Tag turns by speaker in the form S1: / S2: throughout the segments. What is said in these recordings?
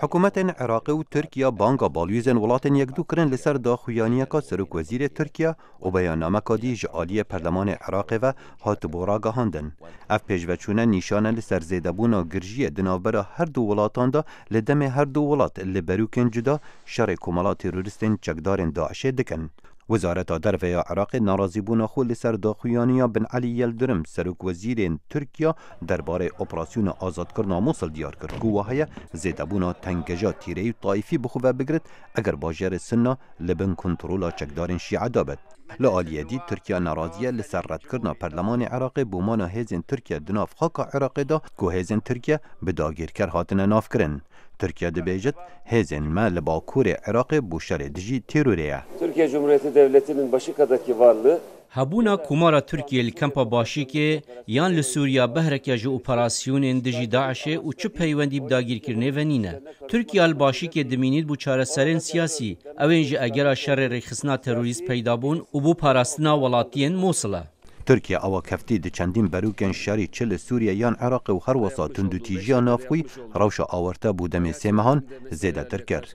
S1: حکومت عراق و ترکیه بانگا بالویزن ولاتن یک دو کرن لسر داخویانی که سرک وزیر ترکیه و بیاننامه کادی جعالی پرلمان عراق و هات بورا گهاندن. اف پیشوچونه نشانه لسر زیدبونا گرجی دنابرا هر دو ولاتان دا لدم هر دو ولات اللي بروکن جدا شر کمالات تروریستین چکدارن داعش دکن. وزارت درفه عراق ناراضی بونا خو لسر داخویانی بن علی یلدرم سرک وزیر ترکیه درباره اپراسیون آزاد کرنا موصل دیار کرد گواهی زیدبونا تنگجا تیری طایفی بخواه بگرد اگر باجر سنه لبن کنترولا چکدارن شیعه دابد. لعالیه دی ترکیه ناراضیه لسر رد کرنا پرلمان عراق بومانا هیزن ترکیه دناف خاک عراق دا که هیزن ترکیه بداگیر کر هاتن ناف کرن. ترکیه دبیجت هیزن ما لباکور عراق بوشر دجی تیروریه.
S2: Türkiye Cumhuriyeti Devleti'nin Başika'daki varlığı
S3: هبونا کومارا ترکیه لکمپا باشی که یان لسوریا بهرکیا جو اپراسیون دجی داعشه و چه پیوندی بداگیر کرنه و نینه. ترکیه الباشی که دمینید بو چاره سرین سیاسی اوینج اگر شر ریخسنا تروریست پیدا بون و بو پاراستنا ولاتین موصله.
S1: ترکیه آوا کفتی د چندین بروکن شری چل سوریه یان عراق و هر وسا تندوتیجی نافخوی روش آورته بودم سیمهان زیده تر کرد.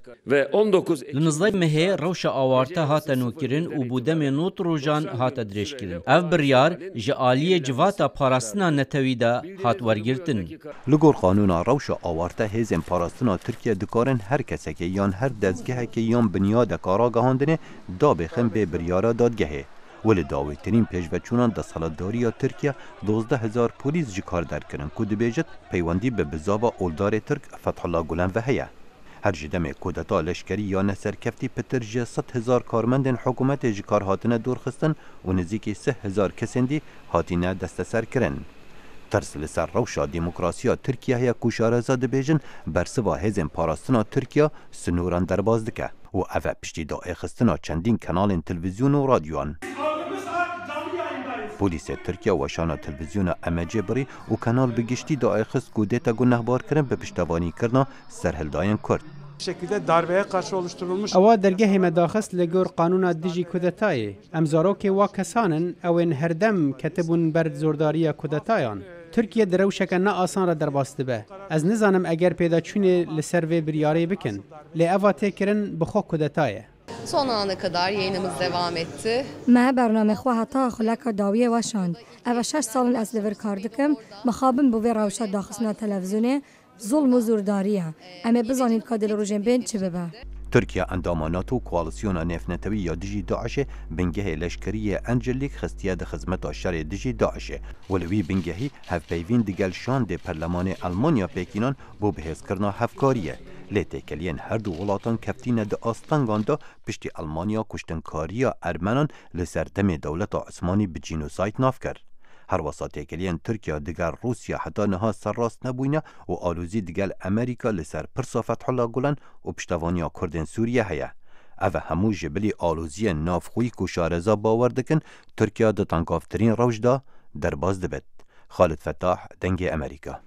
S3: لنزدای مهه روش آورته هات نوکرین و بودم نوت روژان هات درش کرن. اف بریار جعالی جواتا پاراستنا نتویده هات ورگرتن.
S1: لگور قانون روش آورته هیزن پاراستنا ترکیه دکارن هر کسی که یان هر دزگه که یان بنیاد کارا گهاندنه دا بخم به بریارا دادگهه. ولی داویترین پیشوچونان دا سالداری ترکیه 12,000 پولیس جی کار در کرن که دبیجت پیوندی به بزاوا اولدار ترک فتح الله گلن و هیه. هر جدم کودتا لشکری یا نسرکفتی پتر جه 100,000 کارمندن حکومت جی کار هاتنه دور خستن و نزیکی 3,000 کسندی هاتینه دست سر کرن. ترس لسر روشا دموکراسیا ترکیه هیا کوشارزا دبیجن برسوا هزن پاراستنا ترکیه سنوران درباز دکه و اوه پشتی دا اخستنا چندین کنال تلویزیون و رادیوان. پلیس ترکیه و شان تلویزیون امجه بری و کانال بگشتی دا اخست کودتا گنهبار کرن به پشتوانی کرنا سرهلداین کرد.
S4: şekilde darbeye karşı oluşturulmuş.
S5: Ava dergehê me daxist li gor qanûna dijî kudetayê. Em zarokê wa kesanin ew ên herdem ketibûn ber zordariya kudetayan. Türkiye di rewşeke ne asan re derbas dibe. Ez nizanim eger pêdaçûnê li ser vê biryarê bikin. Lê eva tê kirin bi xwe kudetayê.
S6: Son ana kadar yayınımız devam etti.
S7: Me bername xwe heta xuleka dawiyê weşand. Ev 6 salên ez li vir kar dikim, mixabim bi vê rewşa daxistina televizyonê ظلم و زورداریه. اما بزنید که دل روزن بین چه ببه.
S1: ترکیه اندامانات و کوالسیون نفنتوی یا دیجی داعش بنگه لشکری انجلیک خستیه ده خدمت شر دیجی داعش ولوی بنگهی هف پیوین دیگل شان ده پرلمان آلمانیا پکینان بو بهز کرنا هفکاریه. لیته کلین هر دو ولاتان کفتین ده آستانگان دا پشتی آلمانیا کشتنکاریا ارمنان لسر دم دولت عثمانی به جینوساید ناف کرد. هر وسط کلین ترکیه دیگر روسیا حتی نها سرراست نبوینه و آلوزی دیگر امریکا لسر پرسا فتح الله گلن و پشتوانیا کردن سوریه هیا. اوه همو جبلی آلوزی نافخوی کشارزا باور دکن ترکیه ده تنگافترین روش دا در باز دبد. خالد فتاح دنگ امریکا.